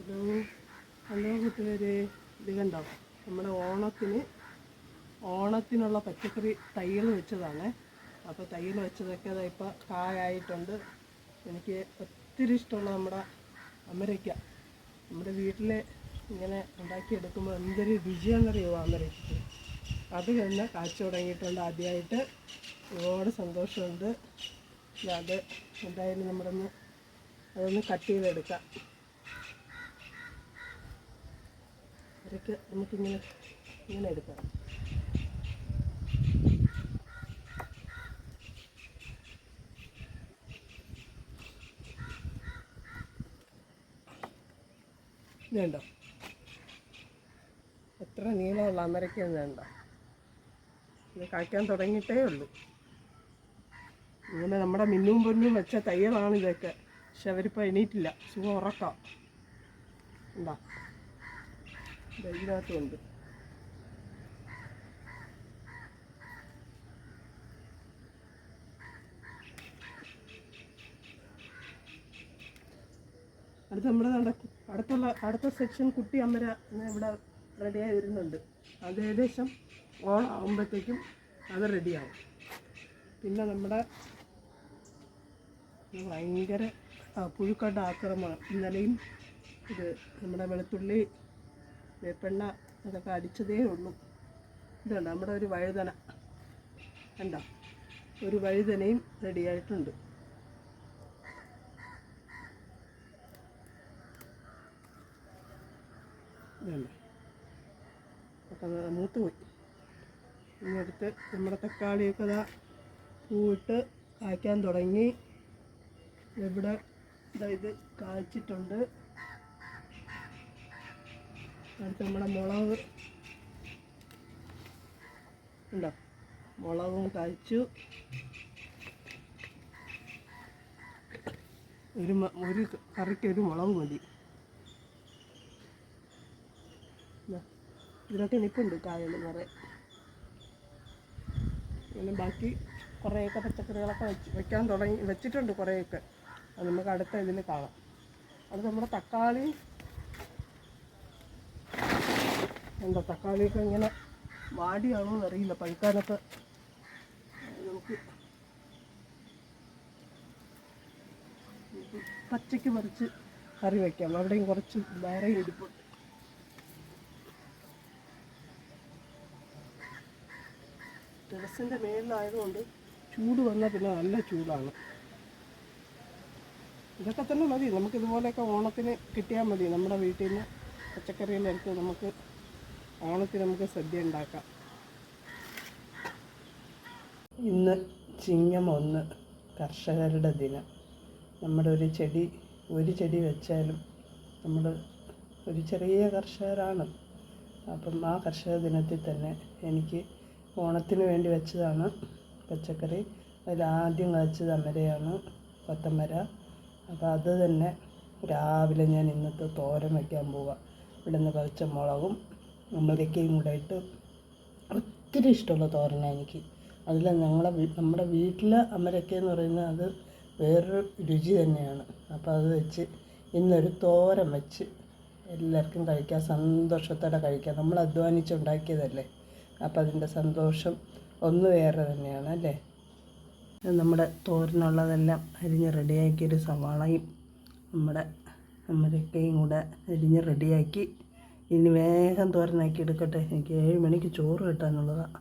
Hello hello കൂട്ടുകാരെ, ഇത് കണ്ടോ നമ്മുടെ ഓണത്തിനുള്ള പച്ചക്കറി തൈകൾ വെച്ചതാണ്. അപ്പോൾ തൈകൾ വെച്ചതൊക്കെ ഇപ്പോൾ കായായിട്ടുണ്ട്. എനിക്ക് ഒത്തിരി ഇഷ്ടമുള്ള നമ്മുടെ അമരയ്ക്ക നമ്മുടെ വീട്ടിൽ ഇങ്ങനെ ഉണ്ടാക്കിയെടുക്കുമ്പോൾ എന്തൊരു രുചിയാണെന്നറിയുമോ അമരയ്ക്ക്. അത് തന്നെ കാഴ്ച തുടങ്ങിയിട്ടുണ്ട്. ആദ്യമായിട്ട് ഒരുപാട് സന്തോഷമുണ്ട്. അത് എന്തായാലും അതൊന്ന് കട്ട് ചെയ്തെടുക്കാം. അതൊക്കെ ഇങ്ങനെ എടുക്കാം. ഇതുണ്ടോ എത്ര നീളമുള്ള അമരയ്ക്ക വേണ്ട. ഇത് കായ്ക്കാൻ തുടങ്ങിയിട്ടേ ഉള്ളൂ. ഇങ്ങനെ നമ്മുടെ മിന്നും പൊന്നും വെച്ച തൈകളാണ് ഇതൊക്കെ. പക്ഷെ അവരിപ്പോൾ എണീറ്റില്ല, സുഖം ഉറക്കാം. എന്താ ഇതിനകത്തുണ്ട്. അടുത്ത സെക്ഷൻ കുട്ടി അമര ഇവിടെ റെഡിയായി വരുന്നുണ്ട്. അത് ഏകദേശം ഓണം ആകുമ്പോഴത്തേക്കും അത് റെഡിയാവും. പിന്നെ ഭയങ്കര പുഴുക്കളുടെ ആക്രമണം. ഇന്നലെയും ഇത് നമ്മുടെ വെളുത്തുള്ളി വേപ്പെണ്ണ അതൊക്കെ അടിച്ചതേ ഉള്ളൂ. ഇതുണ്ട് നമ്മുടെ ഒരു വഴുതന കണ്ടോ, ഒരു വഴുതനയും റെഡിയായിട്ടുണ്ട്. ഇതുണ്ട് ഒക്കെ മൂത്ത് പോയി. ഇനിയെടുത്ത് നമ്മുടെ തക്കാളിയൊക്കെ പൂവിട്ട് കായ്ക്കാൻ തുടങ്ങി. ഇവിടെ ഇത് കായ്ച്ചിട്ടുണ്ട്. അടുത്ത് നമ്മുടെ മുളക് ഉണ്ടോ, മുളകും കായ്ച്ചു. ഒരു കറിക്ക് ഒരു മുളക് മതി. ഇതിനൊക്കെ നിൽപ്പുണ്ട് കായകൾ നിറയെ. പിന്നെ ബാക്കി കുറേയൊക്കെ പച്ചക്കറികളൊക്കെ വെച്ചിട്ടുണ്ട് കുറേയൊക്കെ. അത് നമുക്ക് അടുത്ത ഇതിൽ കാണാം. അത് നമ്മുടെ തക്കാളിയൊക്കെ ഇങ്ങനെ വാടിയാണോ എന്നറിയില്ല. പഴുക്കാനൊക്കെ നമുക്ക് പച്ചയ്ക്ക് പറിച്ച് കറി വയ്ക്കാം. അവിടെയും കുറച്ച് വേറെ ഇരിപ്പുണ്ട്. ടെറസിൻ്റെ മേളിലായതുകൊണ്ട് ചൂട് വന്നാൽ പിന്നെ നല്ല ചൂടാണ്. ഇതൊക്കെ തന്നെ മതി. നമുക്കിതുപോലെയൊക്കെ ഓണത്തിന് കിട്ടിയാൽ മതി. നമ്മുടെ വീട്ടിൽ നിന്ന് പച്ചക്കറികളെടുത്ത് നമുക്ക് ഓണത്തിന് സദ്യ ഉണ്ടാക്കാം. ഇന്ന് ചിങ്ങം 1 കർഷകരുടെ ദിനം. നമ്മുടെ ഒരു ചെടി വെച്ചാലും നമ്മൾ ഒരു ചെറിയ കർഷകരാണ്. അപ്പം ആ കർഷക ദിനത്തിൽ തന്നെ എനിക്ക് ഓണത്തിന് വേണ്ടി വെച്ചതാണ് പച്ചക്കറി. അതിലാദ്യം കായ്ച്ചത് അമരയാണ്, കൊത്തമര. അപ്പോൾ അത് തന്നെ രാവിലെ ഞാൻ ഇന്നത്തെ തോരൻ വയ്ക്കാൻ പോവാം. ഇവിടെ നിന്ന് പറിച്ച മുളകും അമരയ്ക്കയും കൂടെ ഇട്ട് ഒത്തിരി ഇഷ്ടമുള്ള തോരനാണ് എനിക്ക്. അതിൽ നമ്മുടെ വീട്ടിലെ അമരയ്ക്ക എന്ന് പറയുന്നത് അത് വേറൊരു രുചി തന്നെയാണ്. അപ്പോൾ അത് വെച്ച് ഇന്നൊരു തോരൻ വെച്ച് എല്ലാവർക്കും കഴിക്കാം, സന്തോഷത്തോടെ കഴിക്കാം. നമ്മൾ അധ്വാനിച്ചുണ്ടാക്കിയതല്ലേ. അപ്പോൾ അതിൻ്റെ സന്തോഷം ഒന്ന് വേറെ തന്നെയാണ് അല്ലേ. നമ്മുടെ തോരനുള്ളതെല്ലാം അരിഞ്ഞ് റെഡിയാക്കിയൊരു സവാളയും നമ്മുടെ അമരയ്ക്കയും കൂടെ അരിഞ്ഞ് റെഡിയാക്കി ഇനി വേഗം തോരനാക്കി എടുക്കട്ടെ. എനിക്ക് 7 മണിക്ക് ചോറ് കിട്ടാനുള്ളതാണ്.